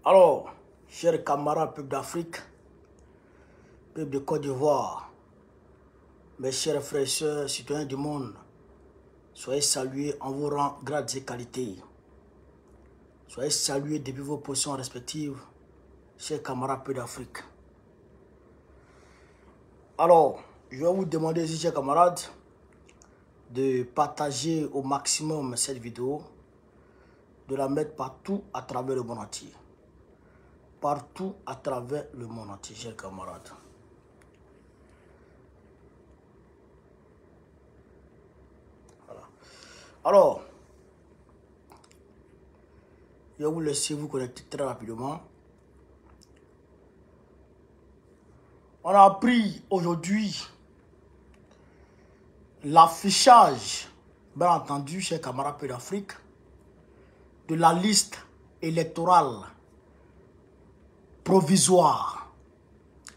Alors, chers camarades, peuple d'Afrique, peuple de Côte d'Ivoire, mes chers frères et sœurs, citoyens du monde, soyez salués en vos rangs, grades et qualités. Soyez salués depuis vos positions respectives, chers camarades, peuple d'Afrique. Alors, je vais vous demander ici, chers camarades, de partager au maximum cette vidéo, de la mettre partout à travers le monde entier. Partout à travers le monde entier, chers camarades. Voilà. Alors, je vais vous laisser vous connecter très rapidement. On a appris aujourd'hui l'affichage, bien entendu, chers camarades peu d'Afrique, de la liste électorale provisoire.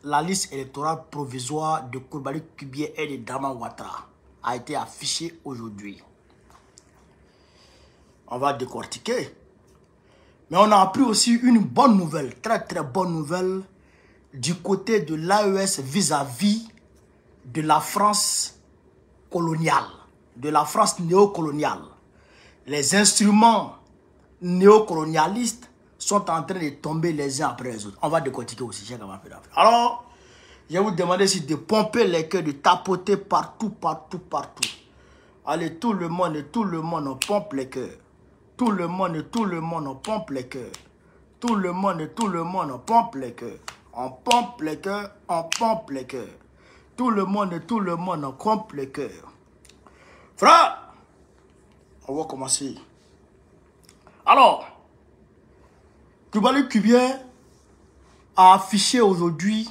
La liste électorale provisoire de Coulibaly Kubié et de Dramane Ouattara a été affichée aujourd'hui. On va décortiquer. Mais on a appris aussi une bonne nouvelle, très bonne nouvelle, du côté de l'AES vis-à-vis de la France coloniale, de la France néocoloniale. Les instruments néocolonialistes sont en train de tomber les uns après les autres. On va décortiquer aussi. Alors, je vais vous demander ici de pomper les cœurs, de tapoter partout. Allez, tout le monde, on pompe les cœurs. Tout le monde, on pompe les cœurs. Tout le monde, on pompe les cœurs. On pompe les cœurs, on pompe les cœurs. Tout le monde, on pompe les cœurs. Frère, on va commencer. Alors, Coulibaly Kubié a affiché aujourd'hui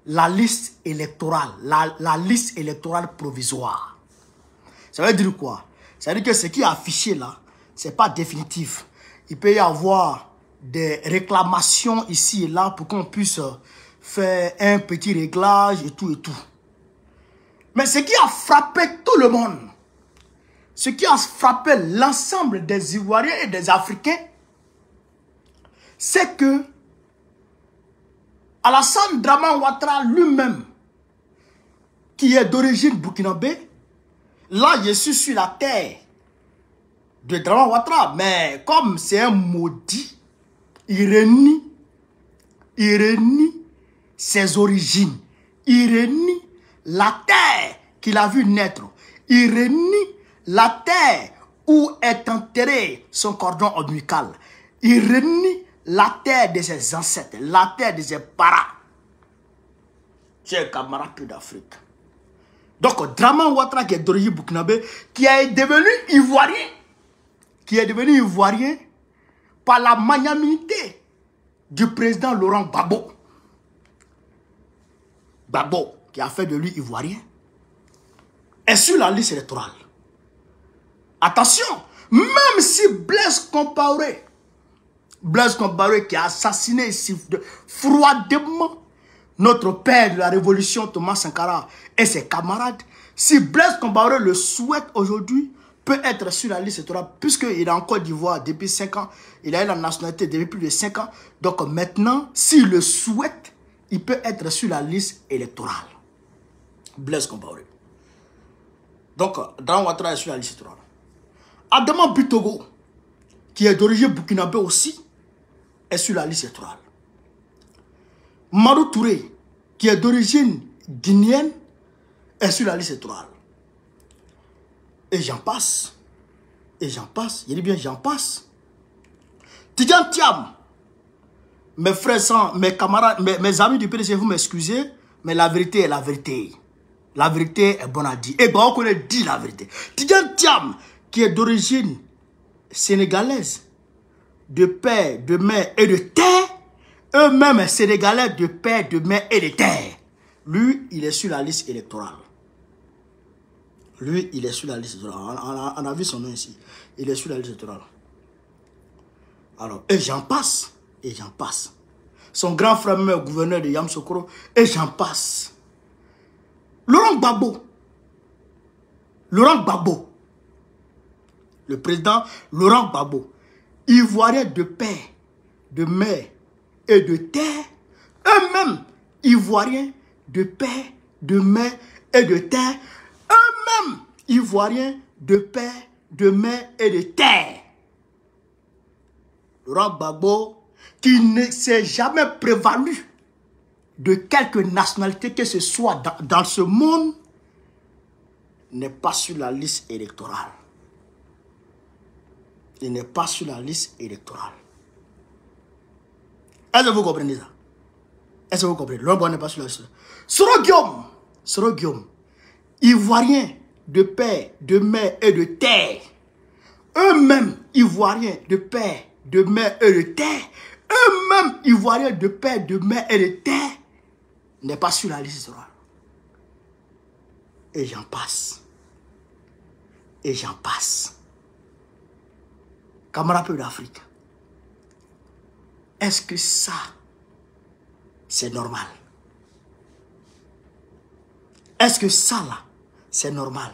la liste électorale, la liste électorale provisoire. Ça veut dire quoi? Ça veut dire que ce qui est affiché là, ce n'est pas définitif. Il peut y avoir des réclamations ici et là pour qu'on puisse faire un petit réglage et tout. Mais ce qui a frappé tout le monde, ce qui a frappé l'ensemble des Ivoiriens et des Africains, c'est que Alassane Dramane Ouattara lui-même, qui est d'origine burkinabé, là je suis sur la terre de Dramane Ouattara, mais comme c'est un maudit, il renie ses origines, il renie la terre qu'il a vu naître, il renie la terre où est enterré son cordon ombilical, il renie la terre de ses ancêtres, la terre de ses parents. Chers camarades d'Afrique. Donc, Dramane Ouattara, qui est d'origine burkinabé, qui est devenu ivoirien, par la magnanimité du président Laurent Gbagbo. Gbagbo, qui a fait de lui ivoirien, est sur la liste électorale. Attention, même si Blaise Compaoré qui a assassiné ici froidement notre père de la révolution Thomas Sankara et ses camarades, si Blaise Compaoré le souhaite aujourd'hui, peut être sur la liste électorale, puisqu'il est en Côte d'Ivoire depuis 5 ans, il a eu la nationalité depuis plus de 5 ans, donc maintenant, s'il le souhaite, il peut être sur la liste électorale. Blaise Compaoré. Donc, Dramane Ouattara est sur la liste électorale. Adama Bitogo, qui est d'origine burkinabé aussi, est sur la liste électorale. Marou Touré, qui est d'origine guinéenne, est sur la liste électorale. Et j'en passe. Et j'en passe. Je dis bien j'en passe. Tidjane Thiam, mes frères, mes camarades, mes amis du PDC, vous m'excusez, mais la vérité est la vérité. La vérité est bonne à dire. Et ben on connaît dit la vérité. Tidjane Thiam, qui est d'origine sénégalaise, de père, de mère et de terre, eux-mêmes sénégalais de père, de mère et de terre. Lui, il est sur la liste électorale. Lui, il est sur la liste électorale. On a vu son nom ici. Il est sur la liste électorale. Alors, et j'en passe. Et j'en passe. Son grand frère, même gouverneur de Yamoussoukro, et j'en passe. Laurent Gbagbo. Le président Laurent Gbagbo. Ivoirien de père, de mer et de terre, eux-mêmes, Ivoiriens de paix, de mer et de terre, eux-mêmes, Ivoiriens de paix, de mer et de terre. Laurent Gbagbo, qui ne s'est jamais prévalu de quelque nationalité que ce soit dans ce monde, n'est pas sur la liste électorale. Il n'est pas sur la liste électorale. Est-ce que vous comprenez ça? Est-ce que vous comprenez? Laurent Gbagbo n'est pas sur la liste. Soro Guillaume, Ivoirien de paix, de mer et de terre, eux-mêmes Ivoiriens de paix, de mer et de terre, eux-mêmes Ivoiriens de paix, de mer et de terre, n'est pas sur la liste électorale. Et j'en passe. Et j'en passe. Camarades peuple d'Afrique, est-ce que ça, c'est normal? Est-ce que ça, là, c'est normal?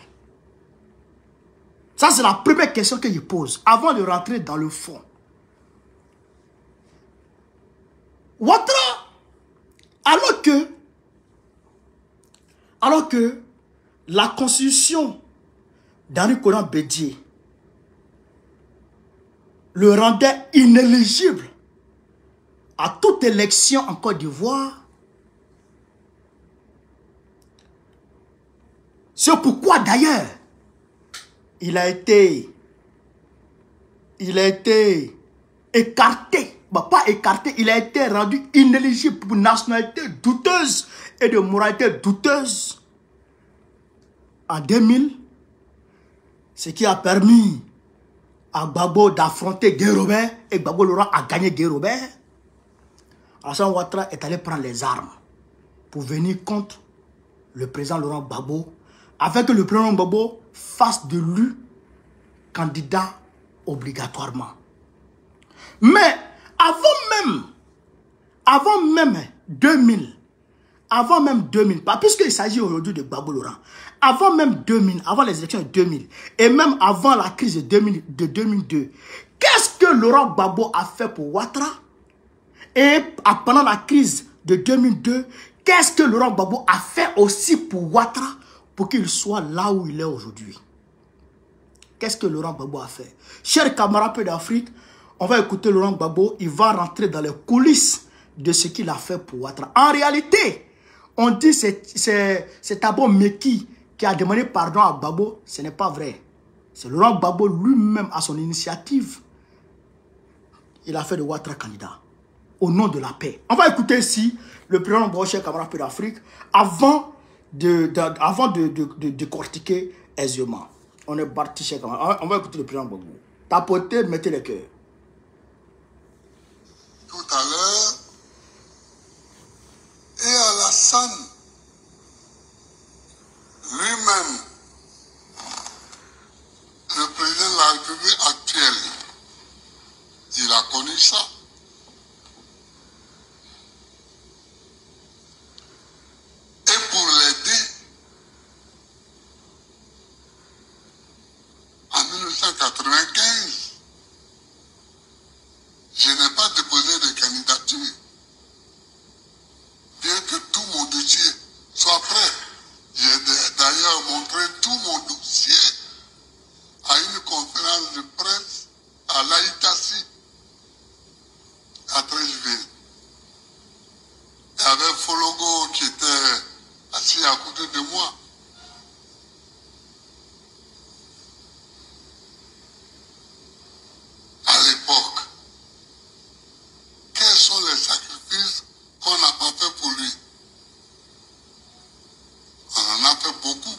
Ça, c'est la première question que je pose avant de rentrer dans le fond. Ouattara, alors que la constitution d'Henri Konan Bédié le rendait inéligible à toute élection en Côte d'Ivoire, c'est pourquoi d'ailleurs il a été écarté, pas écarté, il a été rendu inéligible pour nationalité douteuse et de moralité douteuse en 2000, ce qui a permis à Gbagbo d'affronter Guy Robert et Gbagbo Laurent a gagné Guy Robert. Alassane Ouattara est allé prendre les armes pour venir contre le président Laurent Gbagbo, afin que le président Gbagbo fasse de lui candidat obligatoirement. Mais avant même 2000, puisqu'il s'agit aujourd'hui de Gbagbo Laurent, avant même 2000, avant les élections de 2000, et même avant la crise de 2002, qu'est-ce que Laurent Gbagbo a fait pour Ouattara? Et pendant la crise de 2002, qu'est-ce que Laurent Gbagbo a fait aussi pour Ouattara pour qu'il soit là où il est aujourd'hui? Qu'est-ce que Laurent Gbagbo a fait? Chers camarades peu d'Afrique, on va écouter Laurent Gbagbo, il va rentrer dans les coulisses de ce qu'il a fait pour Ouattara. En réalité, on dit que c'est Thabo Mbeki qui a demandé pardon à Gbagbo. Ce n'est pas vrai. C'est Laurent Gbagbo lui-même, à son initiative, il a fait de Ouattara candidat au nom de la paix. On va écouter ici le président Gbagbo, chers camarades peu d'Afrique, avant de décortiquer aisément. On est parti, chers camarades. On va écouter le président Gbagbo. Tapotez, mettez les cœurs. Tout à l'heure, et Alassane lui-même, le président de la République actuelle, il a connu ça. Et pour l'aider, en 1995, je n'ai pas déposé de candidature. Bien que tout mon dossier soit prêt. J'ai d'ailleurs montré tout mon dossier à une conférence de presse à l'Aïtassi, à Trècheville. Il y avait Fologo qui était assis à côté de moi. À l'époque, quels sont les sacrifices qu'on n'a pas fait pour lui? On en a fait beaucoup.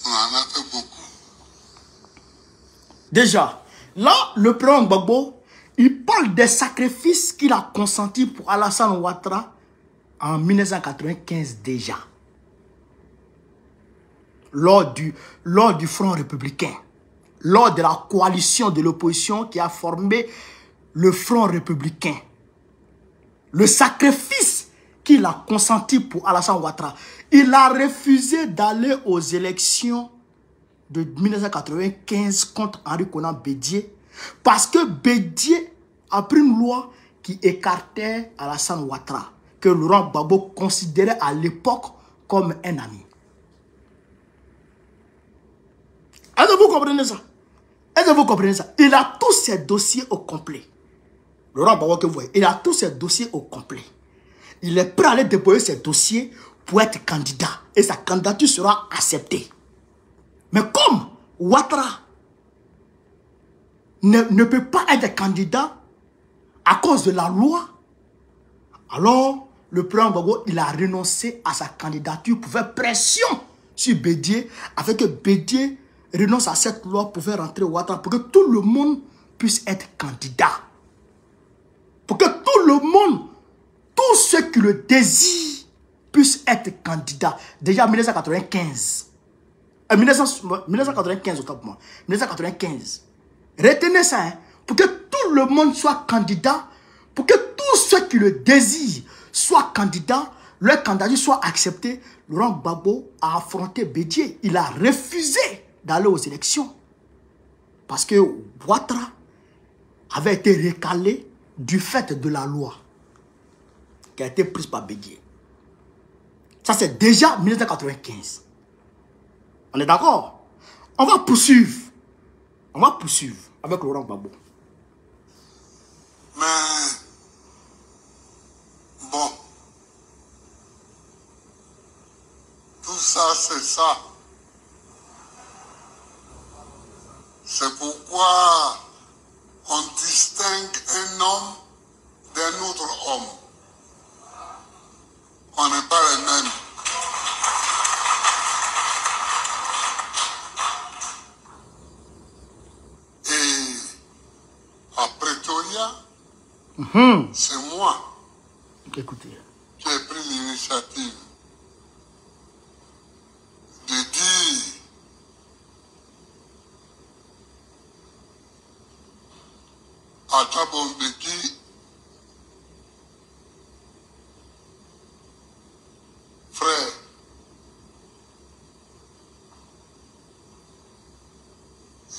On en a fait beaucoup. Déjà, là, le président Gbagbo, il parle des sacrifices qu'il a consentis pour Alassane Ouattara en 1995 déjà. Lors du Front républicain. Lors de la coalition de l'opposition qui a formé le Front républicain. Le sacrifice qu'il a consenti pour Alassane Ouattara. Il a refusé d'aller aux élections de 1995 contre Henri Konan Bédié, parce que Bédié a pris une loi qui écartait Alassane Ouattara, que Laurent Gbagbo considérait à l'époque comme un ami. Est-ce que vous comprenez ça? Est-ce que vous comprenez ça? Il a tous ses dossiers au complet. Laurent Gbagbo que vous voyez, il a tous ses dossiers au complet. Il est prêt à aller déposer ses dossiers pour être candidat. Et sa candidature sera acceptée. Mais comme Ouattara ne peut pas être candidat à cause de la loi, alors le président Gbagbo, il a renoncé à sa candidature pour faire pression sur Bédié, afin que Bédié renonce à cette loi pour faire rentrer Ouattara, pour que tout le monde puisse être candidat. Pour que tout le monde, tous ceux qui le désirent, puissent être candidats. Déjà en 1995. 1995 autant pour moi. 1995. Retenez ça, hein, pour que tout le monde soit candidat, pour que tous ceux qui le désirent soient candidats, leur candidature soit acceptée. Laurent Gbagbo a affronté Bédié. Il a refusé d'aller aux élections. Parce que Ouattara avait été recalé du fait de la loi qui a été prise par Bédié. Ça, c'est déjà 1995. On est d'accord? On va poursuivre. On va poursuivre avec Laurent Gbagbo. Mais, bon, tout ça, c'est ça. C'est pourquoi on distingue un homme d'un autre homme. On n'est pas les mêmes. Et à Pretoria, c'est moi Écoutez. qui ai pris l'initiative de dire à Thabo Mbeki, frère,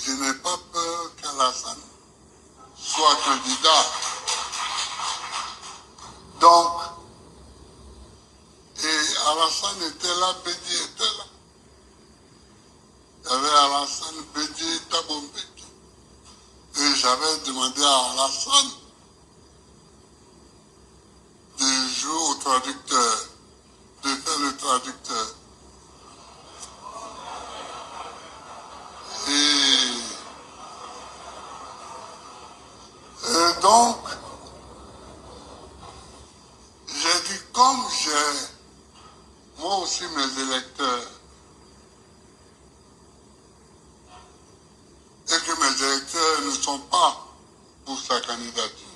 je n'ai pas peur qu'Alassane soit candidat. Donc, et Alassane était là, Bédié était là. Il y avait Alassane, Bédié, Thabo Mbeki. Et j'avais demandé à Alassane de jouer au traducteur, de faire le traducteur. Et donc, j'ai dit, comme j'ai moi aussi mes électeurs, et que mes électeurs ne sont pas pour sa candidature.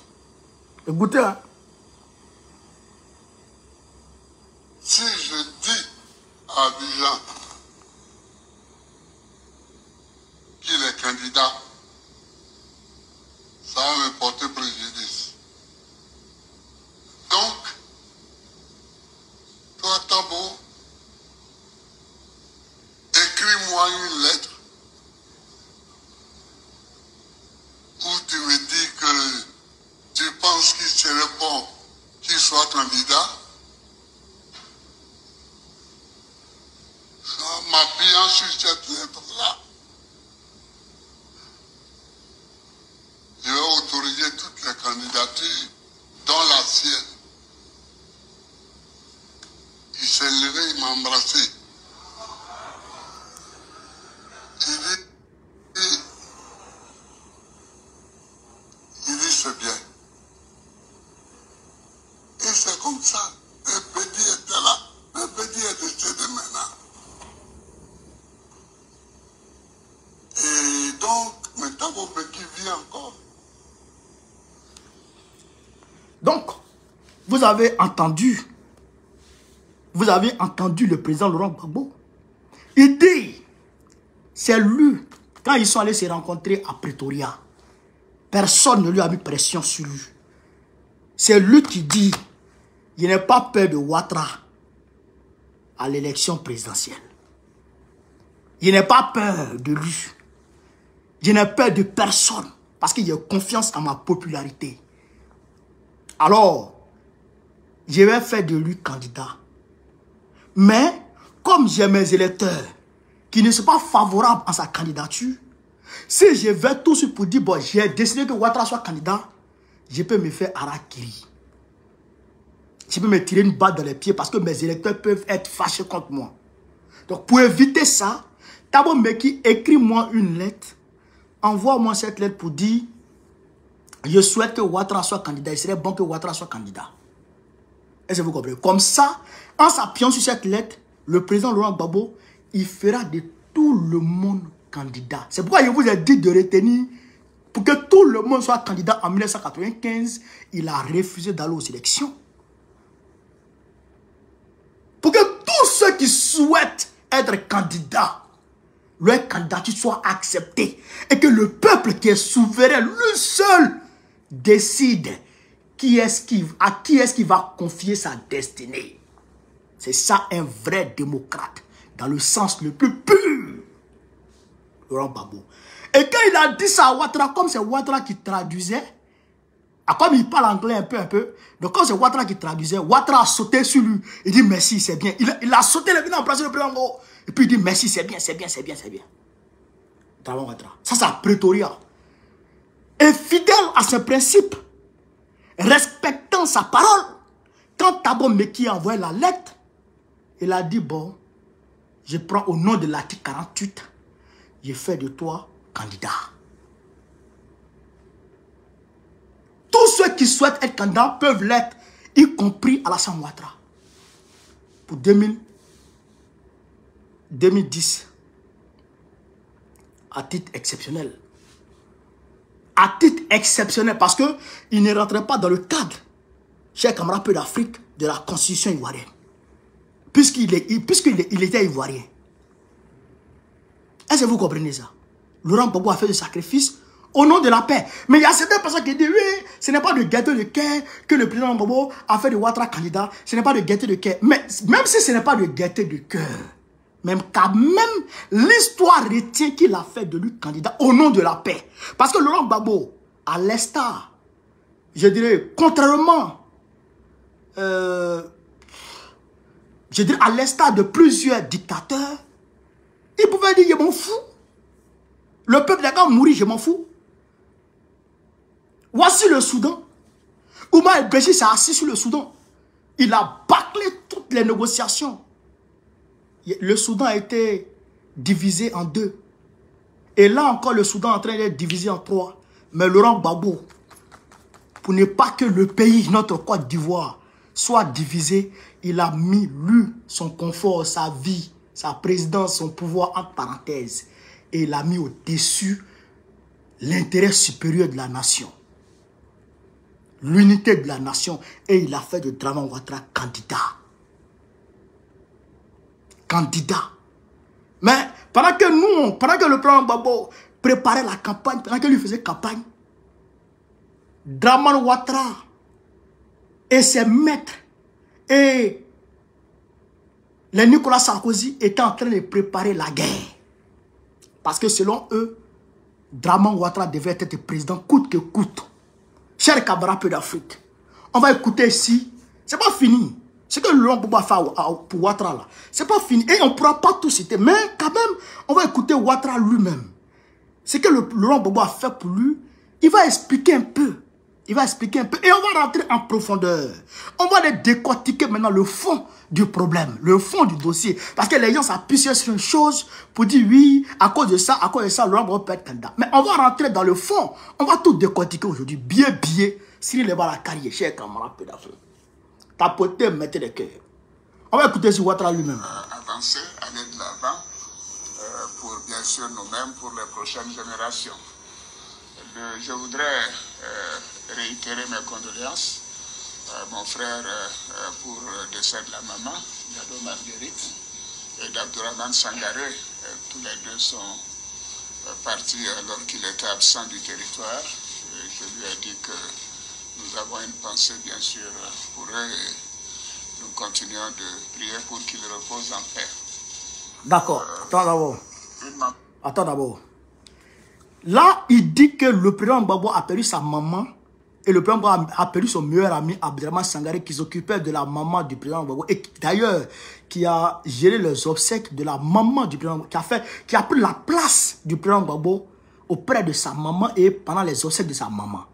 Écoutez, hein. Si je dis à Abidjan qu'il est candidat, ça va me porter préjudice. Donc, toi, Thabo, écris-moi une lettre où tu me dis que tu penses qu'il serait bon qu'il soit candidat. En m'appuyant sur cette lettre-là, je vais autoriser toutes les candidatures, dont la sienne. Il s'est levé, il m'a embrassé. Il dit c'est bien. Et c'est comme ça. Un petit était là, un petit est décédé maintenant. Et donc, maintenant, mon petit vit encore. Donc, vous avez entendu le président Laurent Gbagbo. Il dit, c'est lui, quand ils sont allés se rencontrer à Pretoria, personne ne lui a mis pression sur lui. C'est lui qui dit, il n'est pas peur de Ouattara à l'élection présidentielle. Je n'ai pas peur de lui. Je n'ai peur de personne. Parce que j'ai confiance en ma popularité. Alors, je vais faire de lui candidat. Mais, comme j'ai mes électeurs qui ne sont pas favorables à sa candidature, si je vais tout de suite pour dire, bon, j'ai décidé que Ouattara soit candidat, je peux me faire harakiri. Je peux me tirer une balle dans les pieds parce que mes électeurs peuvent être fâchés contre moi. Donc, pour éviter ça, Thabo Mbeki, écris-moi une lettre. Envoie-moi cette lettre pour dire, je souhaite que Ouattara soit candidat. Il serait bon que Ouattara soit candidat. Est-ce que vous comprenez? Comme ça, en s'appuyant sur cette lettre, le président Laurent Gbagbo, il fera de tout le monde candidat. C'est pourquoi je vous ai dit de retenir, pour que tout le monde soit candidat en 1995, il a refusé d'aller aux élections. Pour que tous ceux qui souhaitent être candidats, leur candidature soit acceptée. Et que le peuple qui est souverain, lui seul, décide à qui est-ce qu'il va confier sa destinée. C'est ça un vrai démocrate, dans le sens le plus pur. Laurent Gbagbo. Et quand il a dit ça à Ouattara, comme c'est Ouattara qui traduisait, comme il parle anglais un peu, donc quand c'est Ouattara qui traduisait, Ouattara a sauté sur lui. Il dit merci, c'est bien. Il a sauté, il est venu embrasser le président. Et puis il dit merci, c'est bien, c'est bien, c'est bien, c'est bien. Ça, c'est à Pretoria. Et fidèle à ses principes, respectant sa parole, quand Thabo Mbeki a envoyé la lettre, il a dit, bon, je prends au nom de l'article 48, je fais de toi candidat. Tous ceux qui souhaitent être candidats peuvent l'être, y compris Alassane Ouattara. Pour 2010, à titre exceptionnel. À titre exceptionnel, parce qu'il ne rentrait pas dans le cadre, chers camarades peu d'Afrique, de la constitution ivoirienne. Puisqu'il était ivoirien. Est-ce que vous comprenez ça? Laurent Gbagbo a fait des sacrifices au nom de la paix. Mais il y a certaines personnes qui disent, oui, ce n'est pas de gaieté de cœur que le président Gbagbo a fait de Ouattara candidat. Ce n'est pas de gaieté de cœur. Mais même si ce n'est pas de gaieté de cœur, même quand même, l'histoire retient qu'il a fait de lui candidat au nom de la paix. Parce que Laurent Gbagbo, à l'instar, je dirais, contrairement, je dirais, à l'instar de plusieurs dictateurs, il pouvait dire, je m'en fous. Le peuple d'accord mourir, je m'en fous. Voici le Soudan. Oumar el-Béchir s'est assis sur le Soudan. Il a bâclé toutes les négociations. Le Soudan a été divisé en deux. Et là encore, le Soudan est en train d'être divisé en trois. Mais Laurent Gbagbo, pour ne pas que le pays, notre Côte d'Ivoire, soit divisé, il a mis, lui, son confort, sa vie, sa présidence, son pouvoir entre parenthèses. Et il a mis au-dessus l'intérêt supérieur de la nation. L'unité de la nation. Et il a fait de Dramane Ouattara candidat. Candidat. Mais pendant que le président Gbagbo préparait la campagne, pendant qu'il lui faisait campagne, Dramane Ouattara et ses maîtres et les Nicolas Sarkozy étaient en train de préparer la guerre. Parce que selon eux, Dramane Ouattara devait être président coûte que coûte. Chers camarades peu d'Afrique, on va écouter ici, c'est pas fini. Ce que Laurent Gbagbo a fait pour Ouattara là, c'est pas fini. Et on ne pourra pas tout citer. Mais quand même, on va écouter Ouattara lui-même. Ce que Laurent Gbagbo a fait pour lui, il va expliquer un peu. Il va expliquer un peu. Et on va rentrer en profondeur. On va aller décortiquer maintenant le fond du problème, le fond du dossier. Parce que les gens s'appuient sur une chose pour dire oui, à cause de ça, Laurent Gbagbo peut être candidat. Mais on va rentrer dans le fond. On va tout décortiquer aujourd'hui. Bien, s'il est dans la carrière, chers camarades peu d'Afrique. Tapoter, mettez les cœurs. On va écouter sur Ouattara lui-même. Avancer, aller de l'avant, pour bien sûr nous-mêmes, pour les prochaines générations. Je voudrais réitérer mes condoléances à mon frère pour le décès de la maman, Diado Marguerite, et d'Abdourahmane Sangaré. Tous les deux sont partis alors qu'il était absent du territoire. Et je lui ai dit que nous avons une pensée bien sûr pour eux et nous continuons de prier pour qu'ils reposent en paix. D'accord. Attends d'abord. Attends d'abord. Là, il dit que le président Gbagbo a perdu sa maman et le président Gbagbo a perdu son meilleur ami Abdraman Sangaré qui s'occupait de la maman du président Gbagbo et d'ailleurs qui a géré les obsèques de la maman du président Gbagbo, qui a pris la place du président Gbagbo auprès de sa maman et pendant les obsèques de sa maman.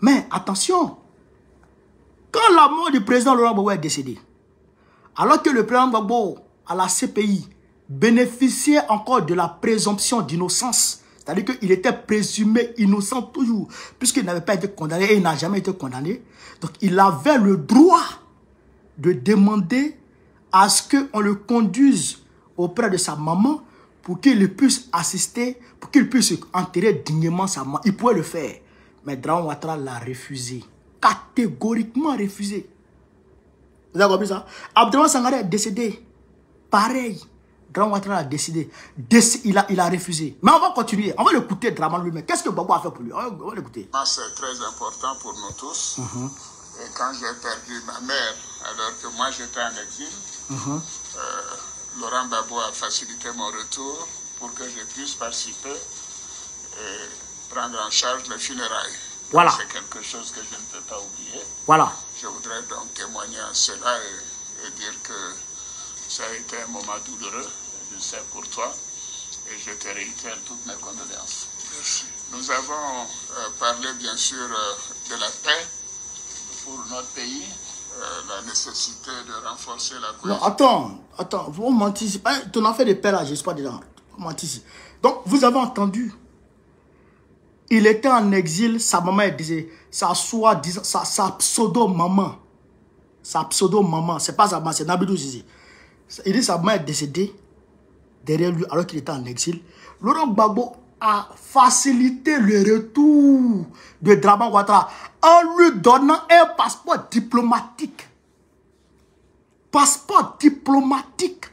Mais attention, quand la mort du président Laurent Gbagbo est décédé, alors que le président Gbagbo à la CPI bénéficiait encore de la présomption d'innocence, c'est-à-dire qu'il était présumé innocent toujours, puisqu'il n'avait pas été condamné et il n'a jamais été condamné. Donc il avait le droit de demander à ce qu'on le conduise auprès de sa maman pour qu'il puisse assister, pour qu'il puisse enterrer dignement sa maman. Il pouvait le faire. Mais Dramane Ouattara l'a refusé. Catégoriquement refusé. Vous avez compris ça? Abdraman Sangaré est décédé. Pareil. Dramane Ouattara a décidé. Il a refusé. Mais on va continuer. On va l'écouter, Dramane lui-même. Qu'est-ce que Gbagbo a fait pour lui? On va l'écouter. C'est très important pour nous tous. Et quand j'ai perdu ma mère, alors que moi j'étais en exil, Laurent Gbagbo a facilité mon retour pour que je puisse participer et prendre en charge les funérailles. Voilà. C'est quelque chose que je ne peux pas oublier. Voilà. Je voudrais donc témoigner à cela et dire que ça a été un moment douloureux, je sais pour toi, et je te réitère toutes mes condoléances. Merci. Nous avons parlé bien sûr de la paix pour notre pays, la nécessité de renforcer la cohésion. Non, attends, vous mentissez. Ton affaire de paix là, je ne suis pas dedans. Vous mentissez. Donc, vous avez entendu. Il était en exil, sa maman disait, sa pseudo-maman. Sa pseudo-maman, c'est pas sa maman, c'est Nabidou Zizi. Il dit sa maman est décédée derrière lui alors qu'il était en exil. Laurent Gbagbo a facilité le retour de Dramane Ouattara en lui donnant un passeport diplomatique. Passeport diplomatique.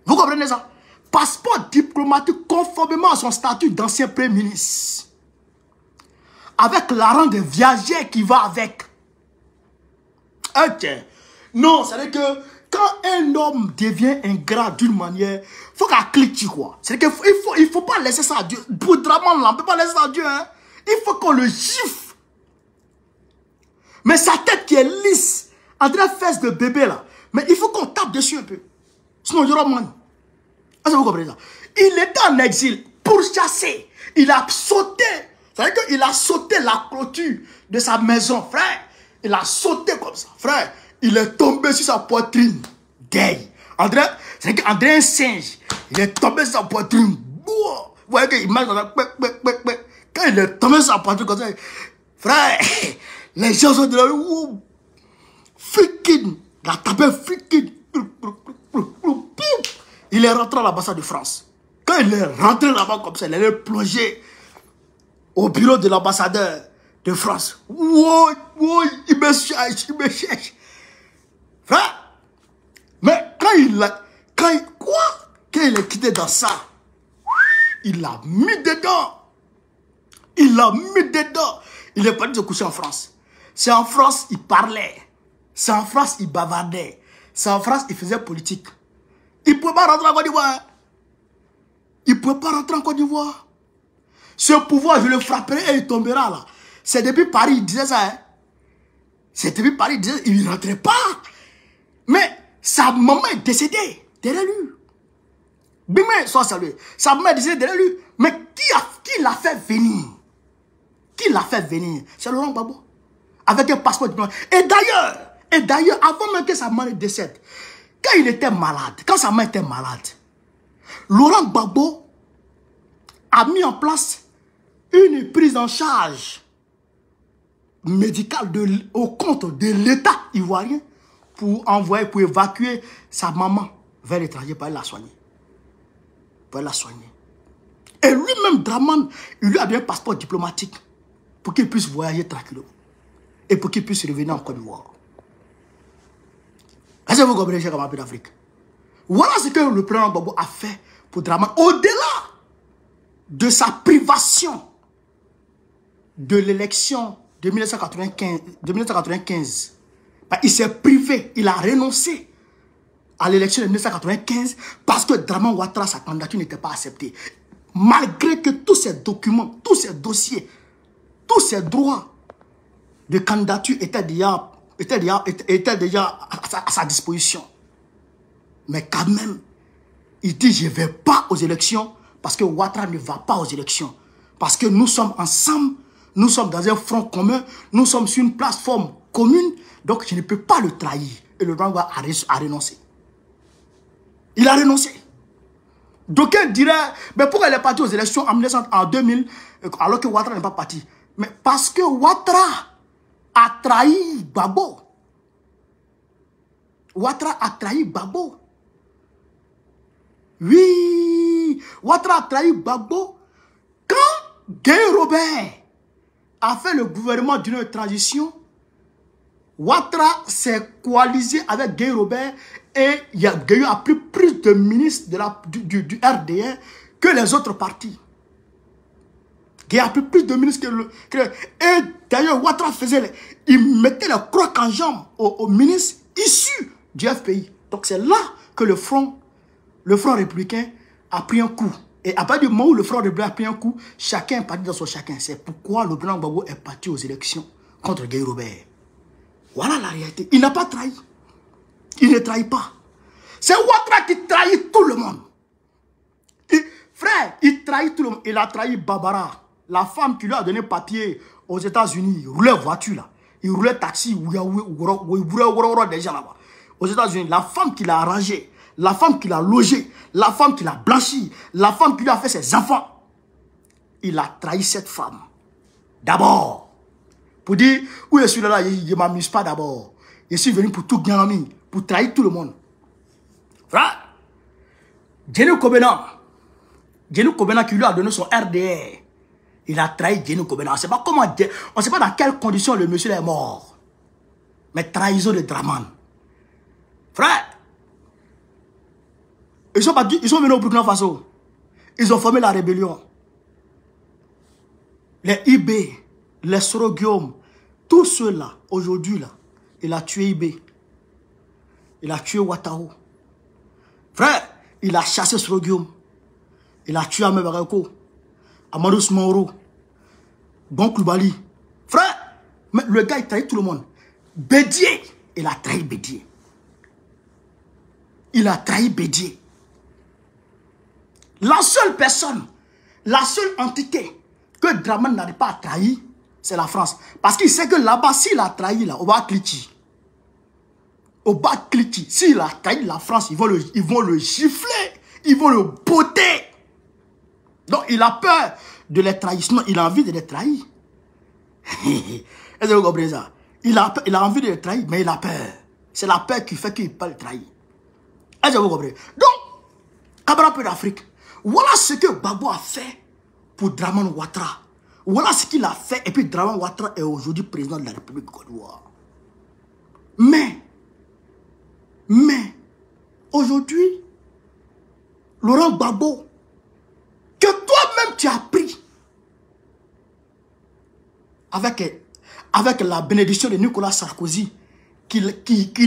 Vous comprenez ça? Passeport diplomatique conformément à son statut d'ancien premier ministre. Avec l'argent de viagers qui va avec. Ok. Non, c'est-à-dire que quand un homme devient ingrat d'une manière, il faut qu'il clique, quoi. C'est-à-dire qu'il ne faut pas laisser ça à Dieu. Pour Dramane, on ne peut pas laisser ça à Dieu. Hein. Il faut qu'on le gifle. Mais sa tête qui est lisse, André fesse de bébé là, mais il faut qu'on tape dessus un peu. Sinon, il y aura moins. Est-ce que vous comprenez ça? Il était en exil pour chasser. Il a sauté. C'est-à-dire qu'il a sauté la clôture de sa maison, frère. Il a sauté comme ça, frère. Il est tombé sur sa poitrine. Gay. André, c'est qu'André est un singe. Il est tombé sur sa poitrine. Vous voyez qu'il marche dans la... Quand il est tombé sur sa poitrine comme ça, frère, les gens sont de la rue. Frikin. Il a tapé frikin. Il est rentré à l'ambassade de France. Quand il est rentré là-bas comme ça, il est plongé au bureau de l'ambassadeur de France. Wow, il me cherche, Frère, mais quand il est quitté dans ça, il l'a mis dedans. Il est parti se coucher en France. C'est en France, il parlait. C'est en France, il bavardait. C'est en France, il faisait politique. Il ne pouvait pas rentrer en Côte d'Ivoire. Ce pouvoir, je le frapperai et il tombera là. C'est depuis Paris, il disait ça. Hein? C'est depuis Paris, il disait il ne rentrait pas. Mais sa maman est décédée derrière lui. Bimé, soit salué. Sa maman est décédée derrière lui. Mais qui l'a fait venir? C'est Laurent Gbagbo. Avec un passeport diplomatique. Et d'ailleurs, avant même que sa maman décède, quand il était malade, quand sa maman était malade, Laurent Gbagbo a mis en place une prise en charge médicale au compte de l'État ivoirien pour évacuer sa maman vers l'étranger pour aller la soigner. Et lui-même, Dramane, il lui a donné un passeport diplomatique pour qu'il puisse voyager tranquillement et pour qu'il puisse revenir en Côte d'Ivoire. Est-ce que vous comprenez, chers camarades d'Afrique? Voilà ce que le président Gbagbo a fait pour Dramane. Au-delà de sa privation de l'élection de 1995, il s'est privé, il a renoncé à l'élection de 1995 parce que Draman Ouattara, sa candidature n'était pas acceptée. Malgré que tous ces documents, tous ces dossiers, tous ces droits de candidature étaient déjà à sa disposition. Mais quand même, il dit je ne vais pas aux élections parce que Ouattara ne va pas aux élections. Parce que nous sommes ensemble, nous sommes dans un front commun, nous sommes sur une plateforme commune, donc je ne peux pas le trahir. Et le Draman a renoncé. Il a renoncé. D'aucuns diraient, mais pourquoi il est parti aux élections en 2000 alors que Ouattara n'est pas parti? Mais parce que Ouattara a trahi Gbagbo. Ouattara a trahi Gbagbo. Oui, Ouattara a trahi Gbagbo. Quand Gueye Robert a fait le gouvernement d'une transition, Ouattara s'est coalisé avec Gueye Robert et Gueye a pris plus de ministres du RDR que les autres partis. Gueye a pris plus de ministres et d'ailleurs Ouattara il mettait le croc en jambe aux ministres issus du FPI. Donc c'est là que le front républicain a pris un coup. Et à partir du moment où le front républicain a pris un coup, chacun est parti dans son chacun. C'est pourquoi le président Gbagbo est parti aux élections contre Gueye Robert. Voilà la réalité. Il n'a pas trahi. Il ne trahit pas. C'est Ouattara qui trahit tout le monde. Frère, il trahit tout le monde. Il a trahi Barbara, la femme qui lui a donné papier aux États-Unis. Il roulait voiture là. Il roulait taxi. Il roulait des gens là-bas. Aux États-Unis, la femme qui l'a arrangé, la femme qui l'a logé, la femme qui l'a blanchi, la femme qui lui a fait ses enfants. Il a trahi cette femme. D'abord. Pour dire, où je suis là, je ne m'amuse pas d'abord. Je suis venu pour tout gagner, pour trahir tout le monde. Frère, Djenou Kobena qui lui a donné son RDR, il a trahi Djenou Kobena. On ne sait pas comment, on ne sait pas dans quelles conditions le monsieur est mort. Mais trahison de Draman. Frère, ils sont venus au Burkina Faso. Ils ont formé la rébellion. Les IB, les Soro Guillaume, tous ceux-là, aujourd'hui, là, il a tué IB. Il a tué Ouattara. Frère, il a chassé Soro Guillaume. Il a tué Ahmed Barako, Amadou Smaoro, Bon Koulibaly. Frère, mais le gars, il trahit tout le monde. Bédié, il a trahi Bédié. Il a trahi Bédié. La seule personne, la seule entité que Draman n'arrive pas à trahir, c'est la France. Parce qu'il sait que là-bas, s'il a trahi, là, au bas Kliti, s'il a trahi la France, ils vont le gifler, ils vont le botter. Donc, il a peur de les trahir, sinon il a envie de les trahir. Est-ce que vous comprenez ça? Il a envie de les trahir, mais il a peur. C'est la peur qui fait qu'il ne peut pas les trahir. Est-ce que vous comprenez? Donc, Camarade peu d'Afrique, voilà ce que Gbagbo a fait pour Draman Ouattara. Voilà ce qu'il a fait. Et puis Draman Ouattara est aujourd'hui président de la République de Côte d'Ivoire. Mais, aujourd'hui, Laurent Gbagbo, que toi-même tu as pris avec la bénédiction de Nicolas Sarkozy, qui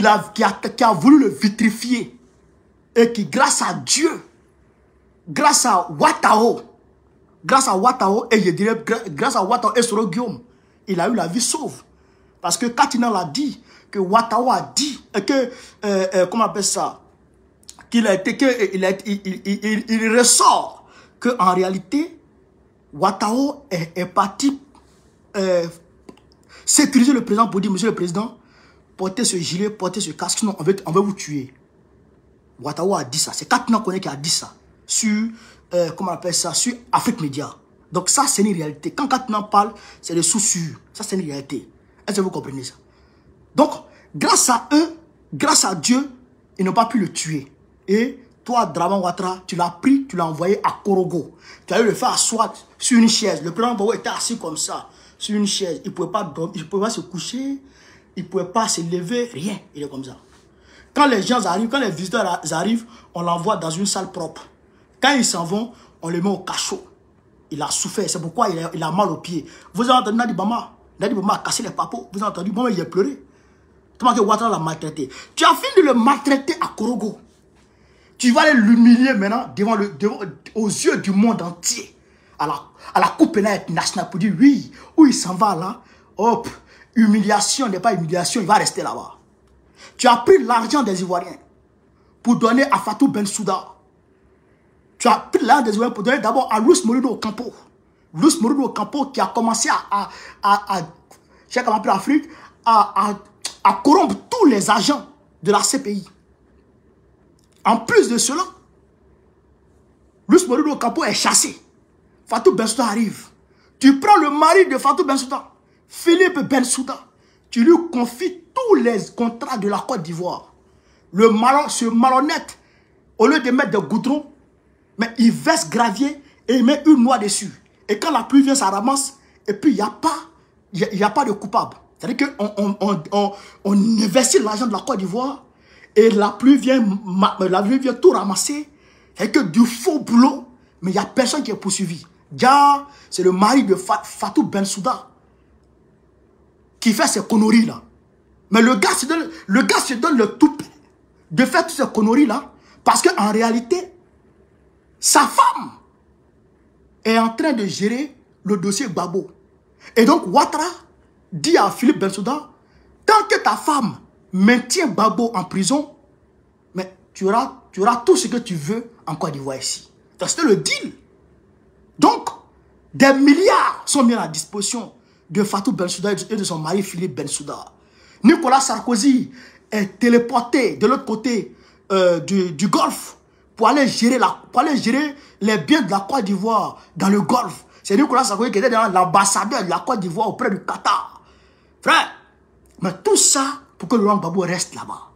a voulu le vitrifier, et qui, grâce à Dieu, grâce à Ouattara, et je dirais grâce à Ouattara et Soro Guillaume, il a eu la vie sauve. Parce que Katina l'a dit, que Ouattara a dit, que, comment on appelle ça, il ressort qu'en réalité, Ouattara est parti sécuriser le président pour dire, monsieur le président, portez ce gilet, portez ce casque, sinon on veut vous tuer. Ouattara a dit ça. C'est Katina Koné qui a dit ça. Sur, comment on appelle ça, sur Afrique Média. Donc ça, c'est une réalité. Quand Katina parle, c'est des sous-sûrs. Ça, c'est une réalité. Est-ce que vous comprenez ça? Donc, grâce à eux, grâce à Dieu, ils n'ont pas pu le tuer. Et toi, Draman Ouattara, tu l'as pris, tu l'as envoyé à Korogo. Tu as eu le faire asseoir sur une chaise. Le président Gbagbo était assis comme ça, sur une chaise. Il ne pouvait pas dormir, il ne pouvait pas se coucher, il ne pouvait pas se lever, rien. Il est comme ça. Quand les gens arrivent, quand les visiteurs arrivent, on l'envoie dans une salle propre. Quand ils s'en vont, on le met au cachot. Il a souffert, c'est pourquoi il a mal aux pieds. Vous avez entendu Nadi Bama a cassé les papos. Vous avez entendu, il a pleuré. Comment que Ouattara l'a maltraité? Tu as fini de le maltraiter à Korogo. Tu vas aller l'humilier maintenant aux yeux du monde entier. À la Cour pénale internationale pour dire oui, où il s'en va là. Hop, humiliation n'est pas humiliation, il va rester là-bas. Tu as pris l'argent des Ivoiriens pour donner à Fatou Bensouda. Tu as pris l'argent des Ivoiriens pour donner d'abord à Luis Moreno Ocampo. Luis Moreno Ocampo qui a commencé je sais comment appeler l'Afrique, à corrompre tous les agents de la CPI. En plus de cela, Luis Moreno Ocampo est chassé. Fatou Bensouda arrive. Tu prends le mari de Fatou Bensouda, Philippe Bensouda. Tu lui confies tous les contrats de la Côte d'Ivoire. Ce malhonnête, au lieu de mettre des goudrons, mais il verse gravier et il met une noix dessus. Et quand la pluie vient, ça ramasse. Et puis, il n'y a pas de coupable. C'est-à-dire qu'on investit l'argent de la Côte d'Ivoire et la pluie vient tout ramasser. Et que du faux boulot, mais il n'y a personne qui est poursuivi. Déjà, c'est le mari de Fatou Bensouda qui fait ces conneries là. Mais le gars se donne le tout de faire toutes ces conneries là parce qu'en réalité, sa femme est en train de gérer le dossier Gbagbo. Et donc Ouattara dit à Philippe Bensouda, tant que ta femme maintient Gbagbo en prison, mais tu auras tout ce que tu veux en Côte d'Ivoire ici. C'était le deal. Donc, des milliards sont mis à la disposition de Fatou Bensouda et de son mari Philippe Bensouda. Nicolas Sarkozy est téléporté de l'autre côté du Golfe pour aller gérer les biens de la Côte d'Ivoire dans le Golfe. C'est Nicolas Sarkozy qui était l'ambassadeur de la Côte d'Ivoire auprès du Qatar. Frère, mais tout ça pour que Laurent Gbagbo reste là-bas.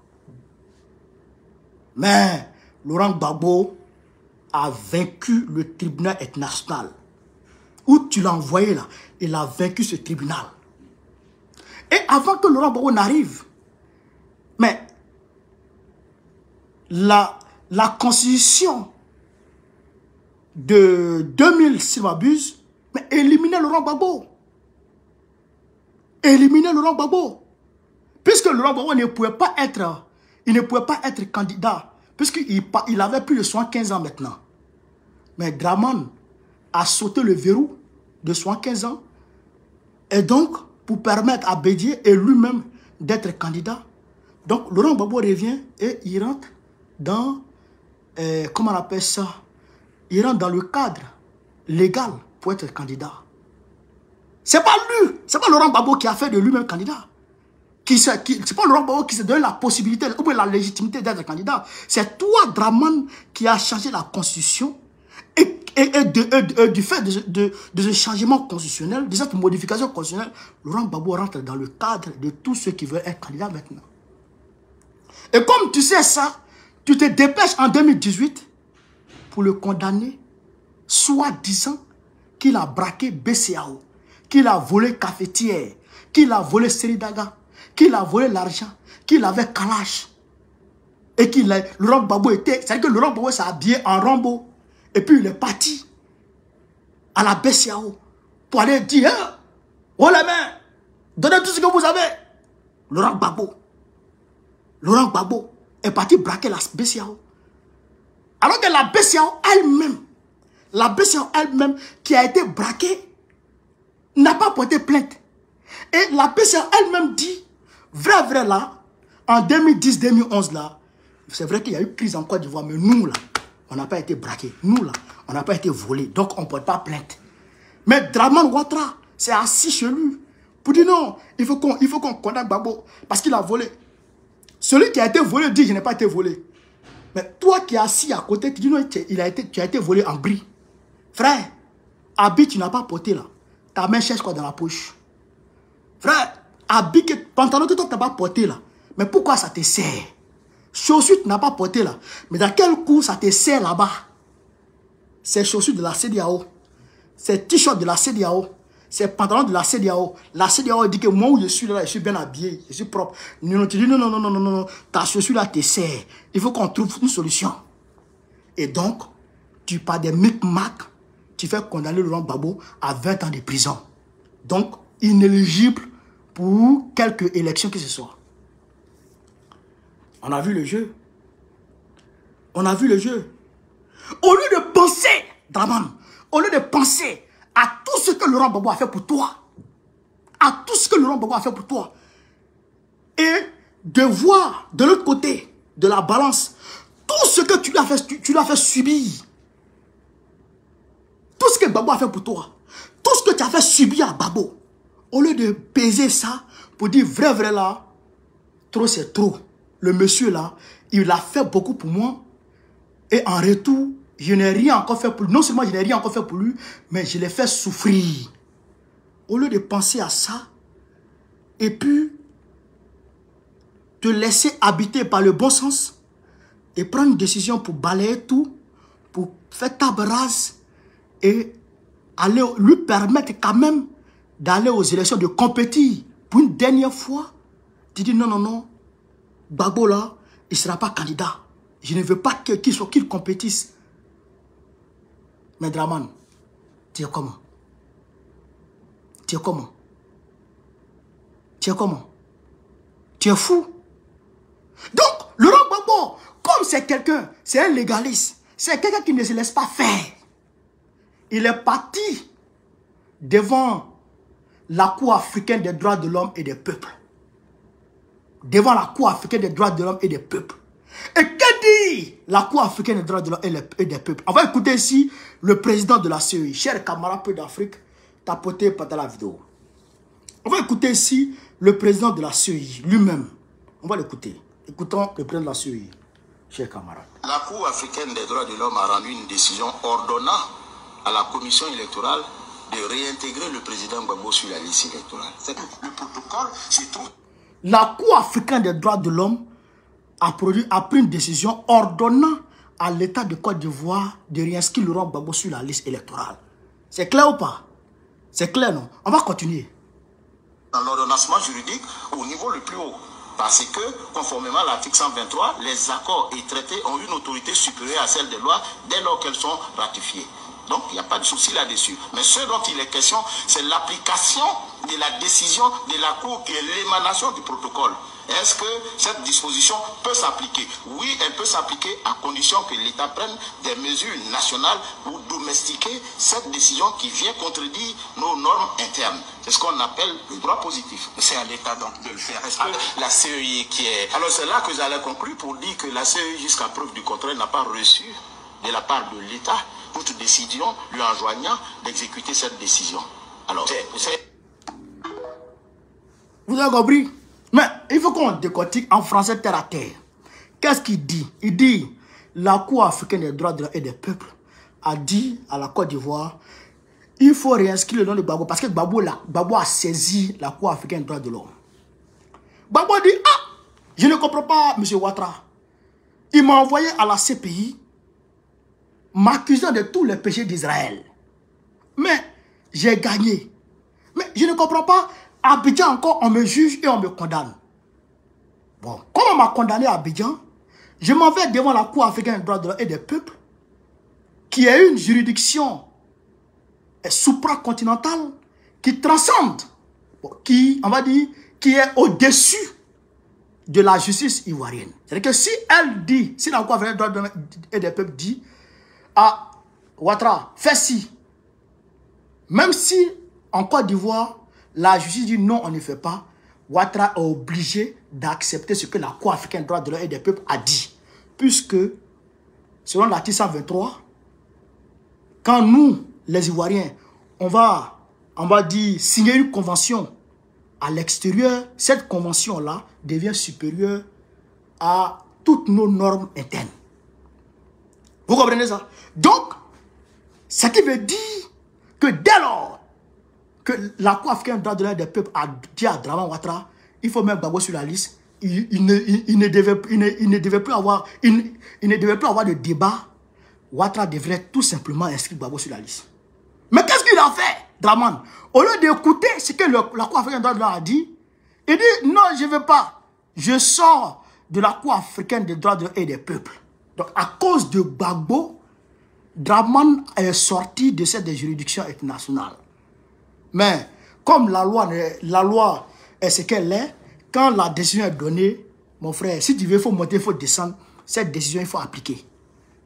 Mais Laurent Gbagbo a vaincu le tribunal international. Où tu l'as envoyé là, il a vaincu ce tribunal. Et avant que Laurent Gbagbo n'arrive, mais la constitution de 2000, si je m'abuse, mais éliminait Laurent Gbagbo. Éliminer Laurent Gbagbo. Puisque Laurent Gbagbo ne pouvait pas être candidat, puisqu'il avait plus de 75 ans maintenant. Mais Draman a sauté le verrou de 75 ans. Et donc, pour permettre à Bédié et lui-même d'être candidat. Donc, Laurent Gbagbo revient et il rentre dans, comment on appelle ça? Il rentre dans le cadre légal pour être candidat. C'est pas lui, c'est pas Laurent Gbagbo qui a fait de lui-même candidat. C'est pas Laurent Gbagbo qui s'est donné la possibilité ou bien la légitimité d'être candidat. C'est toi, Draman, qui a changé la constitution et du fait de ce changement constitutionnel, de cette modification constitutionnelle, Laurent Gbagbo rentre dans le cadre de tous ceux qui veulent être candidats maintenant. Et comme tu sais ça, tu te dépêches en 2018 pour le condamner, soi-disant qu'il a braqué BCAO, qu'il a volé cafetière, qu'il a volé Seridaga, qu'il a volé l'argent, qu'il avait Kalash. Et Laurent Gbagbo c'est-à-dire que Laurent Gbagbo s'est habillé en Rambo. Et puis il est parti à la BCAO pour aller dire, hein, oh les mains, donnez tout ce que vous avez. Laurent Gbagbo est parti braquer la BCAO. Alors que la BCAO elle-même qui a été braquée n'a pas porté plainte. Et la BCAO elle-même dit, vrai là, en 2010-2011 là, c'est vrai qu'il y a eu crise en Côte d'Ivoire, mais nous là, on n'a pas été braqués. Nous là, on n'a pas été volés. Donc on ne porte pas plainte. Mais Draman Ouattara s'est assis chez lui pour dire non, il faut qu'on condamne Gbagbo parce qu'il a volé. Celui qui a été volé dit je n'ai pas été volé. Mais toi qui es assis à côté, tu dis non, tu as été volé en bris. Frère, habit tu n'as pas porté là. Ta main cherche quoi dans la poche. Frère, habit que pantalon que toi tu n'as pas porté là. Mais pourquoi ça te sert? Chaussures tu n'as pas porté là. Mais dans quel coup ça te sert là-bas? C'est chaussures de la CEDEAO. C'est t-shirt de la CEDEAO. C'est pantalon de la CEDEAO. La CEDEAO dit que moi où je suis là, je suis bien habillé, je suis propre. Non, tu dis non, ta chaussure là te sert. Il faut qu'on trouve une solution. Et donc, tu pars des micmacs, tu fais condamner Laurent Gbagbo à 20 ans de prison. Donc, inéligible pour quelques élections que ce soit. On a vu le jeu. On a vu le jeu. Au lieu de penser, Draman, au lieu de penser à tout ce que Laurent Gbagbo a fait pour toi, à tout ce que Laurent Gbagbo a fait pour toi, et de voir de l'autre côté de la balance tout ce que tu l'as fait subir. Tout ce que Gbagbo a fait pour toi, tout ce que tu as fait subir à Gbagbo, au lieu de peser ça pour dire vrai là, trop c'est trop. Le monsieur là, il a fait beaucoup pour moi et en retour, je n'ai rien encore fait pour lui. Non seulement je n'ai rien encore fait pour lui, mais je l'ai fait souffrir. Au lieu de penser à ça, et puis te laisser habiter par le bon sens et prendre une décision pour balayer tout, pour faire table rase et aller lui permettre quand même d'aller aux élections, de compétir pour une dernière fois. Tu dis non, Gbagbo là, il ne sera pas candidat. Je ne veux pas qu'il compétisse. Mais Draman, tu es comment? Tu es comment? Tu es comment? Tu es fou? Donc, Laurent Gbagbo, comme c'est quelqu'un, c'est un légaliste, c'est quelqu'un qui ne se laisse pas faire. Il est parti devant la Cour africaine des droits de l'homme et des peuples. Devant la Cour africaine des droits de l'homme et des peuples. Et que dit la Cour africaine des droits de l'homme et des peuples? On va écouter ici le président de la CEI, cher camarade peu d'Afrique, tapoté par la vidéo. On va écouter ici le président de la CEI lui-même. On va l'écouter. Écoutons le président de la CEI, cher camarade. La Cour africaine des droits de l'homme a rendu une décision ordonnant à la commission électorale de réintégrer le président Gbagbo sur la liste électorale. Le protocole se trouve... La Cour africaine des droits de l'homme a pris une décision ordonnant à l'État de Côte d'Ivoire de réinscrire Laurent Gbagbo sur la liste électorale. C'est clair ou pas? C'est clair, non? On va continuer. Dans l'ordonnancement juridique au niveau le plus haut. Parce que, conformément à l'article 123, les accords et traités ont une autorité supérieure à celle des lois dès lors qu'elles sont ratifiées. Donc, il n'y a pas de souci là-dessus. Mais ce dont il est question, c'est l'application de la décision de la Cour qui est l'émanation du protocole. Est-ce que cette disposition peut s'appliquer? Oui, elle peut s'appliquer à condition que l'État prenne des mesures nationales pour domestiquer cette décision qui vient contredire nos normes internes. C'est ce qu'on appelle le droit positif. C'est à l'État donc de le faire. Est-ce que la CEI qui est... Alors c'est là que j'allais conclure pour dire que la CEI, jusqu'à preuve du contraire, n'a pas reçu de la part de l'État toute décision lui enjoignant d'exécuter cette décision. Alors, vous avez compris? Mais il faut qu'on décortique en français terre à terre. Qu'est-ce qu'il dit? Il dit, la Cour africaine des droits de l'homme et des peuples a dit à la Côte d'Ivoire, il faut réinscrire le nom de Gbagbo parce que Gbagbo a saisi la Cour africaine des droits de l'homme. Gbagbo dit, ah, je ne comprends pas, M. Ouattara. Il m'a envoyé à la CPI m'accusant de tous les péchés d'Israël. Mais j'ai gagné. Mais je ne comprends pas. À Abidjan encore, on me juge et on me condamne. Bon, comme on m'a condamné à Abidjan, je m'en vais devant la Cour africaine des droits de l'homme et des peuples, qui est une juridiction supracontinentale, qui transcende, qui, on va dire, qui est au-dessus de la justice ivoirienne. C'est-à-dire que si elle dit, si la Cour africaine des droits de l'homme et des peuples dit, à Ouattara, fais ci, même si en Côte d'Ivoire, la justice dit non, on ne fait pas, Ouattara est obligé d'accepter ce que la Cour africaine des droits de l'homme et des peuples a dit. Puisque, selon l'article 123, quand nous, les Ivoiriens, on va dire, signer une convention à l'extérieur, cette convention-là devient supérieure à toutes nos normes internes. Vous comprenez ça? Donc, ce qui veut dire que dès lors que la Cour africaine des droits de l'homme et des peuples a dit à Draman Ouattara, il faut mettre Gbagbo sur la liste, il ne devait plus avoir de débat. Ouattara devrait tout simplement inscrire Gbagbo sur la liste. Mais qu'est-ce qu'il a fait, Draman? Au lieu d'écouter ce que la Cour africaine des droits de l'homme a dit, il dit non, je ne veux pas. Je sors de la Cour africaine des droits de l'homme et des peuples. Donc, à cause de Gbagbo, Draman est sorti de cette juridiction internationale. Mais, comme la loi est ce qu'elle est, quand la décision est donnée, mon frère, si tu veux, il faut monter, il faut descendre, cette décision, il faut appliquer.